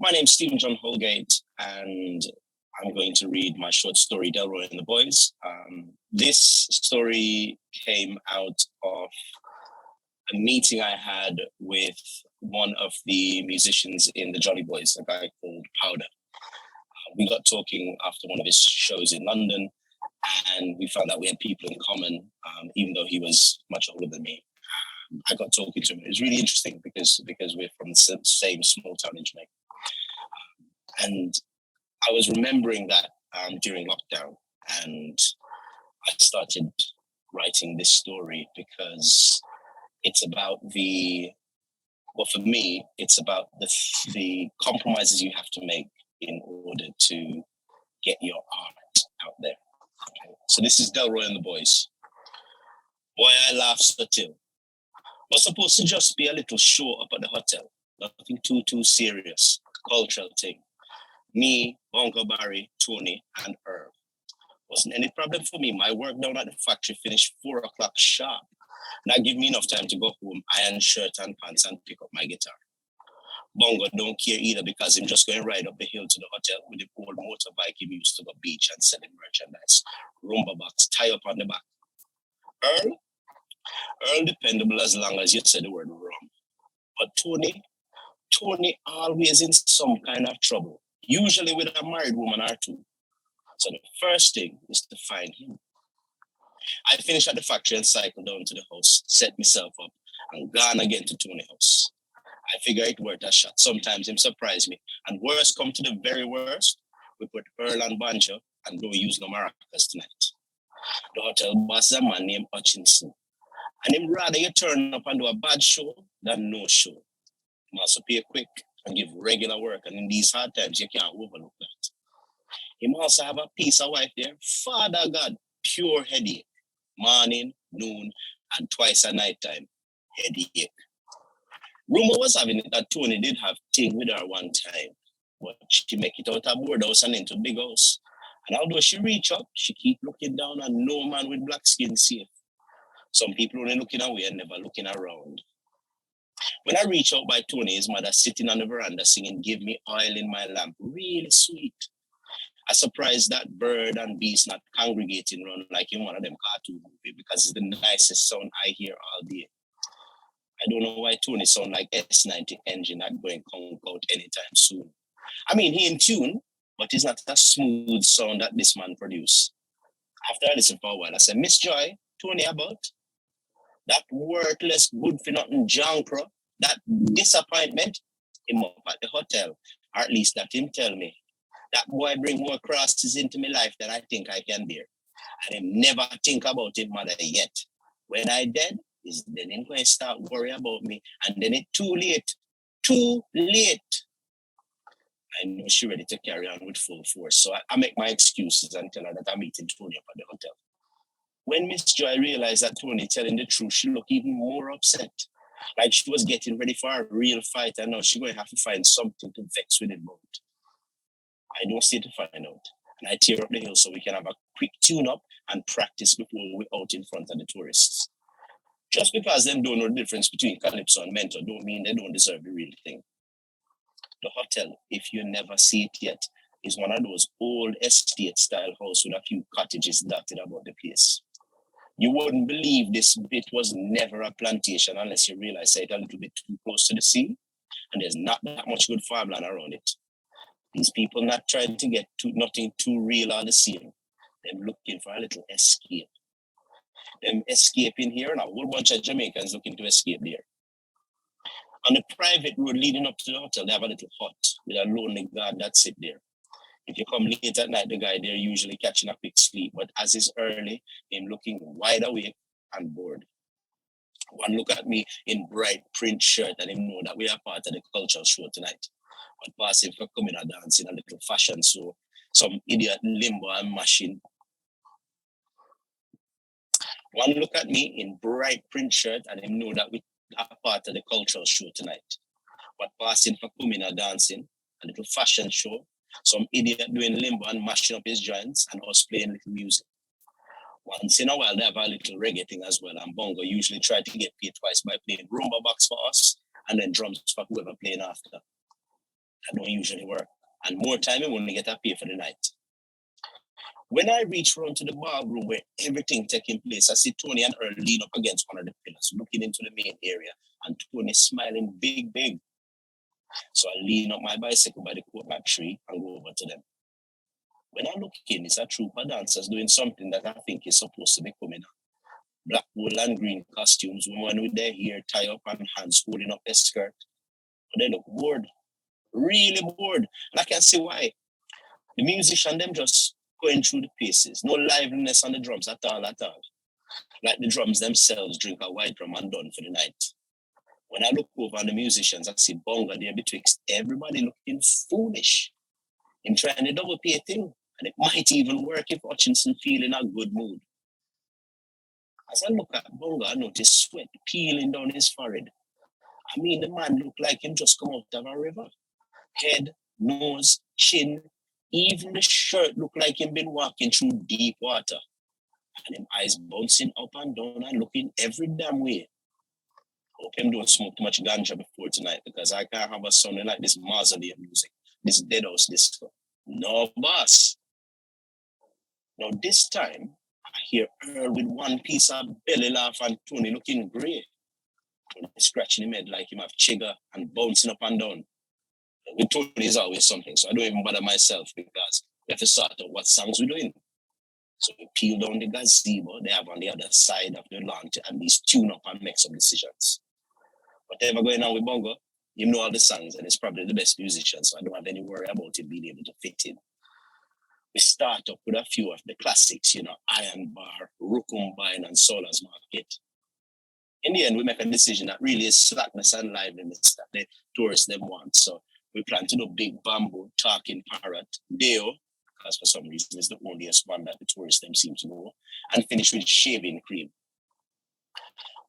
My name's Stephenjohn Holgate, and I'm going to read my short story, Delroy and the Boys. This story came out of a meeting I had with one of the musicians in the Jolly Boys, a guy called Powder. We got talking after one of his shows in London, and we found out we had people in common, even though he was much older than me. I got talking to him. It was really interesting because we're from the same small town in Jamaica. And I was remembering that during lockdown, and I started writing this story because it's about for me, it's about the compromises you have to make in order to get your art out there. Okay. So this is Delroy and the Boys. Boy, I laugh so till. Was supposed to just be a little show up at the hotel. Nothing too serious. Cultural thing. Me, Bongo Barry, Tony, and Earl. Wasn't any problem for me. My work down at the factory finished 4 o'clock sharp. That gave me enough time to go home, iron shirt and pants, and pick up my guitar. Bongo don't care either because I'm just going to ride up the hill to the hotel with the old motorbike he used to go beach and selling merchandise. Rumba box, tie up on the back. Earl dependable as long as you say the word rum. But Tony always in some kind of trouble, usually with a married woman or two. So the first thing is to find him. I finished at the factory and cycled down to the house, set myself up, and gone again to Tony's house. I figure it worth a shot. Sometimes him surprise me. And worst come to the very worst, we put Earl on banjo and don't use no maracas tonight. The hotel boss is a man named Hutchinson. And him rather you turn up and do a bad show than no show. You must pay quick and give regular work. And in these hard times, you can't overlook that. He must have a piece of wife there. Father God, pure headache. Morning, noon, and twice a night time. Headache. Rumor was having it that Tony did have thing with her one time. But she make it out of board house and into big house. And although she reach up, she keep looking down and no man with black skin safe. Some people only looking away and never looking around. When I reach out by Tony, his mother sitting on the veranda singing Give Me Oil in My Lamp, really sweet. I surprised that bird and beast not congregating around like in one of them cartoon movies because it's the nicest sound I hear all day. I don't know why Tony sound like S90 engine not going to come out anytime soon. I mean, he in tune, but it's not a smooth sound that this man produce. After I listened for a while, I said, Miss Joy, Tony about that worthless, good for nothing jankro, that disappointment, him up at the hotel, or at least that him tell me. That boy bring more crosses into my life than I think I can bear. And him never think about his mother yet. When I dead, is then him going to start worry about me. And then it's too late. Too late. I know she ready to carry on with full force. So I make my excuses and tell her that I'm meeting Tony up at the hotel. When Miss Joy realized that Tony telling the truth, she looked even more upset. Like she was getting ready for a real fight, and now she's going to have to find something to vex with him about. I don't stay to find out. And I tear up the hill so we can have a quick tune-up and practice before we're out in front of the tourists. Just because them don't know the difference between Calypso and Mentor don't mean they don't deserve the real thing. The hotel, if you never see it yet, is one of those old estate-style houses with a few cottages dotted about the place. You wouldn't believe this bit was never a plantation unless you realize it's a little bit too close to the sea and there's not that much good farmland around it. These people not trying to get to nothing too real or the same. Them looking for a little escape. Them escaping here and a whole bunch of Jamaicans looking to escape there. On the private road leading up to the hotel, they have a little hut with a lonely guard that sit there. If you come late at night, the guy there usually catching a quick sleep, but as it's early, him looking wide awake and bored. One look at me in bright print shirt and him know that we are part of the cultural show tonight. But passing for coming and dancing a little fashion show, some idiot limbo and machine. One look at me in bright print shirt and him know that we are part of the cultural show tonight. But passing for coming and dancing, a little fashion show, some idiot doing limbo and mashing up his joints and us playing little music. Once in a while, they have a little reggae thing as well, and Bongo usually try to get paid twice by playing rumba box for us and then drums for whoever playing after. That don't usually work. And more time, you only get a pay for the night. When I reach round to the bar room where everything taking place, I see Tony and Earl lean up against one of the pillars, looking into the main area, and Tony smiling big, big. So I lean up my bicycle by the coconut tree and go over to them. When I look in, it's a troop of dancers doing something that I think is supposed to be coming up. Black, wool, and green costumes, women with their hair tied up and hands holding up their skirt. But they look bored, really bored. And I can see why. The musician, them just going through the paces. No liveliness on the drums at all, at all. Like the drums themselves drink a white rum and done for the night. When I look over on the musicians, I see Bonga there betwixt everybody looking foolish. Him trying to double pay thing. And it might even work if Hutchinson feel in a good mood. As I look at Bonga, I notice sweat peeling down his forehead. I mean, the man looked like him just come out of a river. Head, nose, chin, even the shirt looked like him been walking through deep water. And him eyes bouncing up and down and looking every damn way. Hope him don't smoke too much ganja before tonight, because I can't have a sounding like this mausoleum music, this dead house disco. No, boss. Now this time, I hear Earl with one piece of belly laugh and Tony looking grey. Tony scratching him head like him have chigger and bouncing up and down. With Tony is always something, so I don't even bother myself because we have to sort out what songs we're doing. So we peel down the gazebo they have on the other side of the lawn to at least tune up and make some decisions. Whatever going on with Bongo, you know all the songs and he's probably the best musician, so I don't have any worry about him being able to fit in. We start up with a few of the classics, Iron Bar, Rukumbine, and Solar's Market. In the end, we make a decision that really is slackness and liveliness that the tourists them want. So we plan to do Big Bamboo, Talking Parrot, Deo, because for some reason it's the onlyest one that the tourists them seem to know, and finish with Shaving Cream.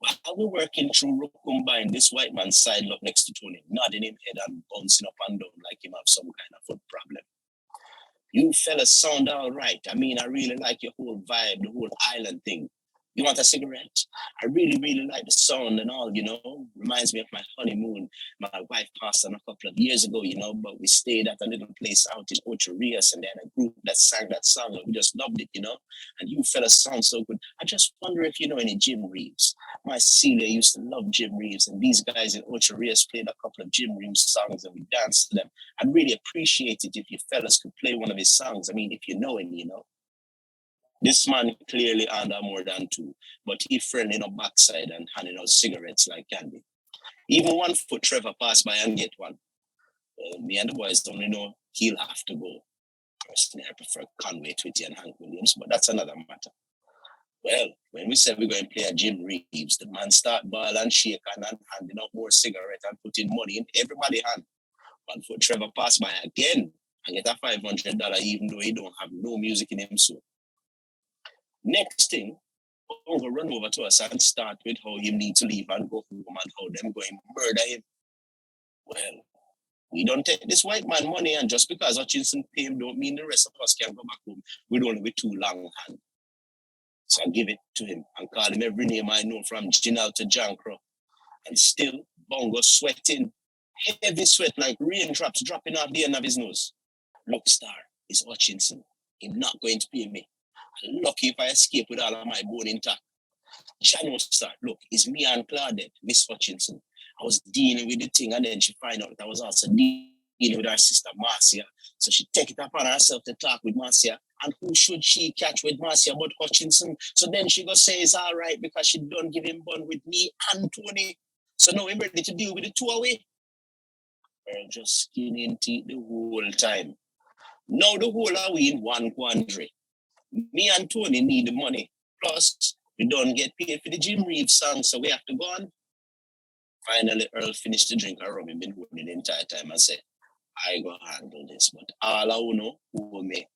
While we're working through Rukumbine, this white man sidled up next to Tony, nodding his head and bouncing up and down like him have some kind of foot problem. You fellas sound all right. I mean, I really like your whole vibe, the whole island thing. You want a cigarette? I really, really like the sound and all, Reminds me of my honeymoon. My wife passed on a couple of years ago, but we stayed at a little place out in Ocho Rios and then a group that sang that song and we just loved it, And you fellas sound so good. I just wonder if you know any Jim Reeves. My Celia used to love Jim Reeves and these guys in Ocho Rios played a couple of Jim Reeves songs and we danced to them. I'd really appreciate it if you fellas could play one of his songs. I mean, if you know any, This man clearly under more than two, but he friendly on backside and handing out cigarettes like candy. Even 1 foot Trevor passed by and get one. Me and the boys don't know he'll have to go. Personally, I prefer Conway Twitty and Hank Williams, but that's another matter. Well, when we said we're going to play a Jim Reeves, the man start ball and shake and handing out more cigarette and putting money in everybody's hand. 1 foot Trevor passed by again and get a $500 even though he don't have no music in him soon. Next thing, Bongo run over to us and start with how you need to leave and go home and how them going murder him. Well, we don't take this white man money and just because Hutchinson pay him don't mean the rest of us can go back home with only with 2 long hands. So I give it to him and call him every name I know from Ginal to Jankro. And still, Bongo sweating, heavy sweat like raindrops dropping off the end of his nose. Look, Star, it's Hutchinson. He's not going to pay me. Lucky if I escape with all of my bone intact. Jano start, look, it's me and Claudette, Miss Hutchinson. I was dealing with the thing and then she find out that I was also dealing with her sister Marcia. So she take it upon herself to talk with Marcia. And who should she catch with Marcia but Hutchinson? So then she go say it's all right because she don't give him bun with me and Tony. So now I'm ready to deal with the 2 away. Girl just skinning teeth the whole time. Now the whole are we in one quandary. Me and Tony need the money. Plus, we don't get paid for the Jim Reeves song, so we have to go on. Finally, Earl finished the drink of rum. He'd been holding the entire time and said, I go handle this, but all I know who me.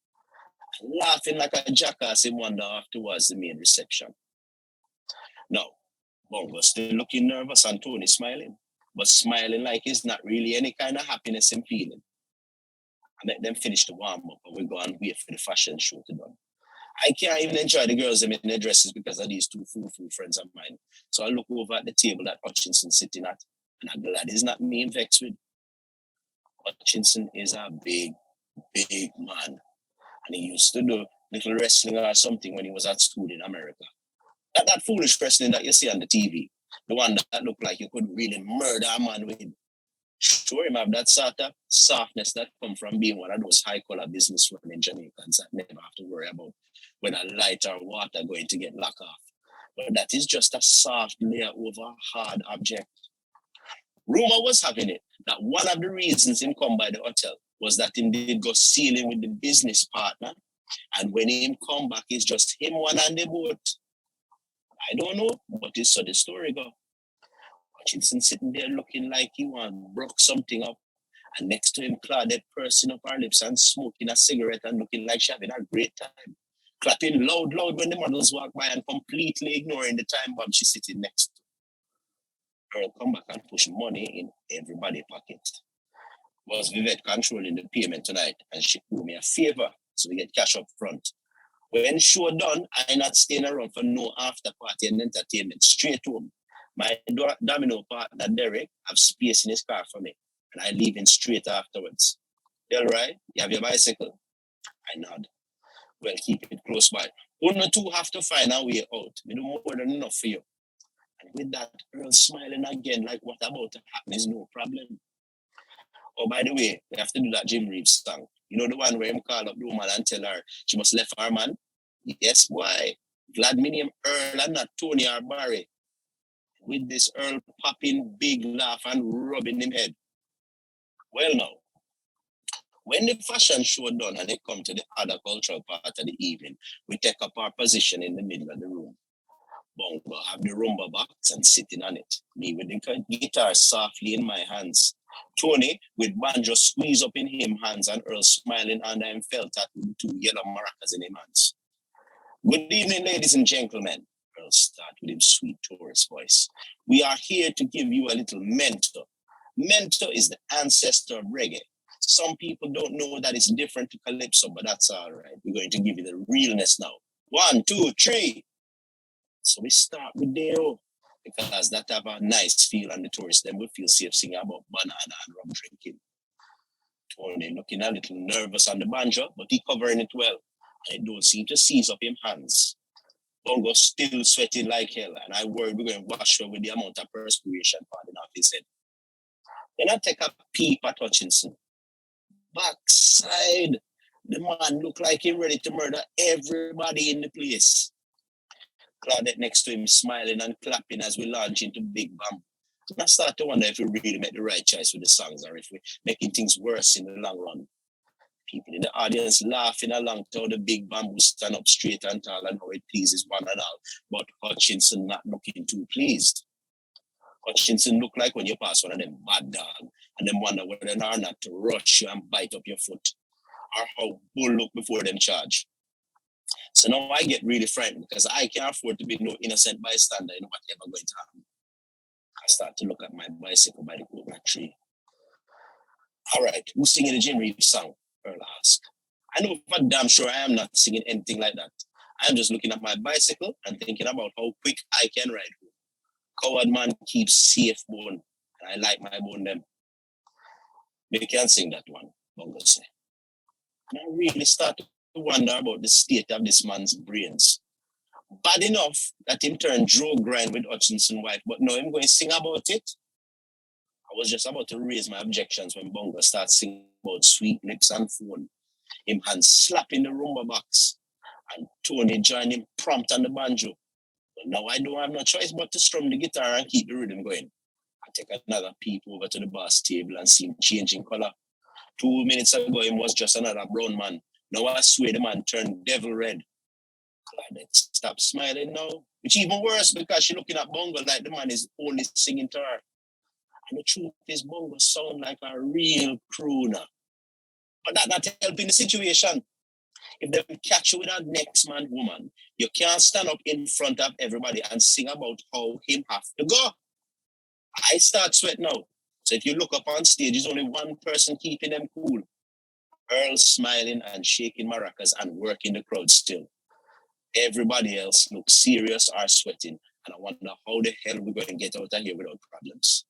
Laughing like a jackass, he wandered off towards the main reception. Now, Bongo still looking nervous and Tony smiling, but smiling like it's not really any kind of happiness in feeling. I let them finish the warm-up and we go and wait for the fashion show to done. I can't even enjoy the girls in their dresses because of these 2 foo-foo friends of mine. So I look over at the table that Hutchinson sitting at, and I'm glad he's not me vexed with. Hutchinson is a big, big man. And he used to do little wrestling or something when he was at school in America. That foolish wrestling that you see on the TV, the one that looked like you could really murder a man with. Sure, him have that sort of softness that come from being one of those high collar business running Jamaicans that never have to worry about when a light or water going to get locked off. But that is just a soft layer over a hard object. Rumor was having it that one of the reasons him come by the hotel was that him did go sailing with the business partner, and when him come back, it's just him one on the boat. I don't know, but it's so the story go. Hutchinson sitting there looking like he want broke something up, and next to him, Claudette pursing up her lips and smoking a cigarette and looking like she having a great time. Clapping loud when the models walk by and completely ignoring the time bomb she's sitting next to. Girl come back and push money in everybody's pocket. Was Vivette controlling the payment tonight, and she owed me a favor, so we get cash up front. When show done, I not staying around for no after party and entertainment. Straight home. My domino partner, Derek, have space in his car for me, and I leave him straight afterwards. Delroy, you have your bicycle? I nod. Well, keep it close by. One or two have to find a way out. We do more than enough for you. And with that, Earl smiling again, like what about to happen is no problem. Oh, by the way, we have to do that Jim Reeves song. You know the one where him call up the woman and tell her she must left her man? Yes, boy. Glad me name Earl and not Tony or Barry. With this Earl popping big laugh and rubbing him head. Well now, when the fashion show done and they come to the other cultural part of the evening, we take up our position in the middle of the room. Bongo have the rumba box and sitting on it. Me with the guitar softly in my hands. Tony with banjo squeeze up in him hands and Earl smiling under him felt that with two yellow maracas in him hands. Good evening, ladies and gentlemen. Earl start with his sweet tourist voice. We are here to give you a little mento. Mento is the ancestor of reggae. Some people don't know that it's different to calypso, but that's all right. We're going to give you the realness now. 1, 2, 3. So we start with Deo because that have a nice feel and the tourists then will feel safe singing about banana and rum drinking. Tony looking a little nervous on the banjo, but he covering it well. And it don't seem to seize up him hands. Bongo still sweating like hell, and I worry we're going to wash her with the amount of perspiration falling off his head. Then I take a peep at Hutchinson. Backside, the man look like he ready to murder everybody in the place. Claudette next to him smiling and clapping as we launch into Big Bam. And I start to wonder if we really make the right choice with the songs or if we're making things worse in the long run. People in the audience laughing along to how the big bamboo stand up straight and tall and how it pleases one and all. But Hutchinson not looking too pleased. Hutchinson look like when you pass one of them bad dog and them wonder whether or not to rush you and bite up your foot or how bull look before them charge. So now I get really frightened because I can't afford to be no innocent bystander in whatever going to happen. I start to look at my bicycle by the coconut tree. All right, who's singing the Jim Reeves song? Earl asked. I know for damn sure I am not singing anything like that. I'm just looking at my bicycle and thinking about how quick I can ride home. Coward man keeps safe bone, and I like my bone them. They can't sing that one, Bongo said. And I really start to wonder about the state of this man's brains. Bad enough that him turn Joe grind with Hutchinson's wife, but now him going to sing about it. I was just about to raise my objections when Bongo starts singing about sweet lips and phone. Him hands slapping the rumba box. And Tony joined him prompt on the banjo. But now I don't have no choice but to strum the guitar and keep the rhythm going. I take another peep over to the boss table and see him changing color. 2 minutes ago, him was just another brown man. Now I swear the man turned devil red. Claudette stop smiling now. Which even worse because she looking at Bongo like the man is only singing to her. And the truth is Bongo sound like a real crooner. But that not helping the situation. If they catch you with a next man woman, you can't stand up in front of everybody and sing about how him have to go. I start sweating now. So if you look up on stage, there's only one person keeping them cool. Earl smiling and shaking maracas and working the crowd still. Everybody else looks serious or sweating. And I wonder how the hell we're going to get out of here without problems.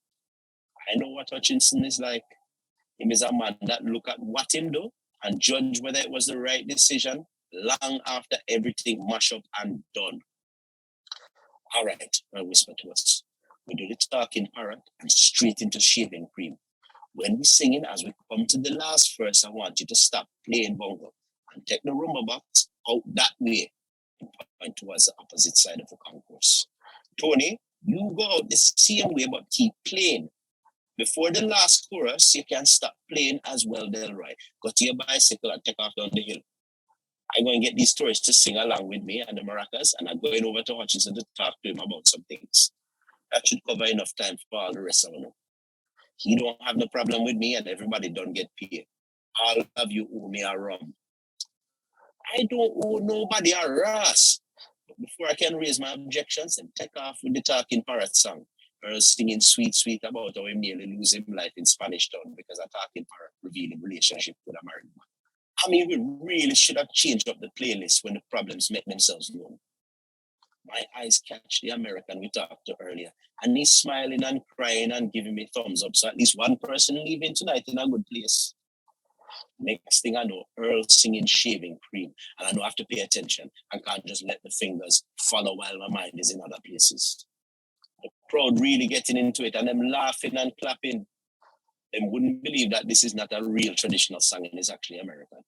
I know what Hutchinson is like. Him is a man that look at what him do and judge whether it was the right decision long after everything mash up and done. All right, I whisper to us. We do the talking parrot and straight into shaving cream. When we singing, as we come to the last verse, I want you to stop playing bongo and take the rumba box out that way and point towards the opposite side of the concourse. Tony, you go out the same way but keep playing. Before the last chorus, you can stop playing as well, Delroy. Go to your bicycle and take off down the hill. I'm going to get these tourists to sing along with me and the maracas, and I'm going over to Hutchinson to talk to him about some things. That should cover enough time for all the rest of them. He don't have no problem with me, and everybody don't get paid. All of you owe me a rum. I don't owe nobody a ras. But before I can raise my objections and take off with the talking parrot song, Earl singing sweet, sweet about how he nearly lose his life in Spanish Town because a talking parrot revealed his relationship with a married man. I mean, we really should have changed up the playlist when the problems make themselves known. My eyes catch the American we talked to earlier, and he's smiling and crying and giving me thumbs up. So at least one person leaving tonight in a good place. Next thing I know, Earl singing shaving cream, and I know I have to pay attention and can't just let the fingers follow while my mind is in other places. The crowd really getting into it and them laughing and clapping. Them wouldn't believe that this is not a real traditional song and it's actually American.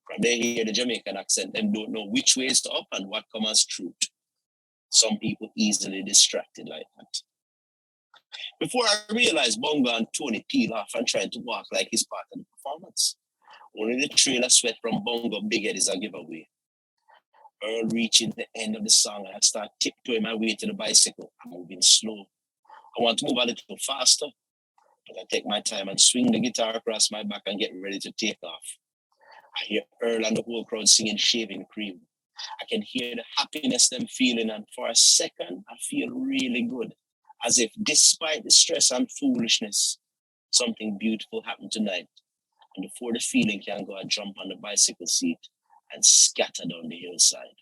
From they hear the Jamaican accent, them don't know which way is up and what comes as truth. Some people easily distracted like that. Before I realized, Bongo and Tony peel off and tried to walk like it's part of the performance. Only the trail of sweat from Bongo Big Head is a giveaway. Earl reaching the end of the song, I start tiptoeing my way to the bicycle. I'm moving slow. I want to move a little faster, but I take my time and swing the guitar across my back and get ready to take off. I hear Earl and the whole crowd singing Shaving Cream. I can hear the happiness them feeling, and for a second, I feel really good, as if despite the stress and foolishness, something beautiful happened tonight. And before the feeling can go, I jump on the bicycle seat and scatter down the hillside.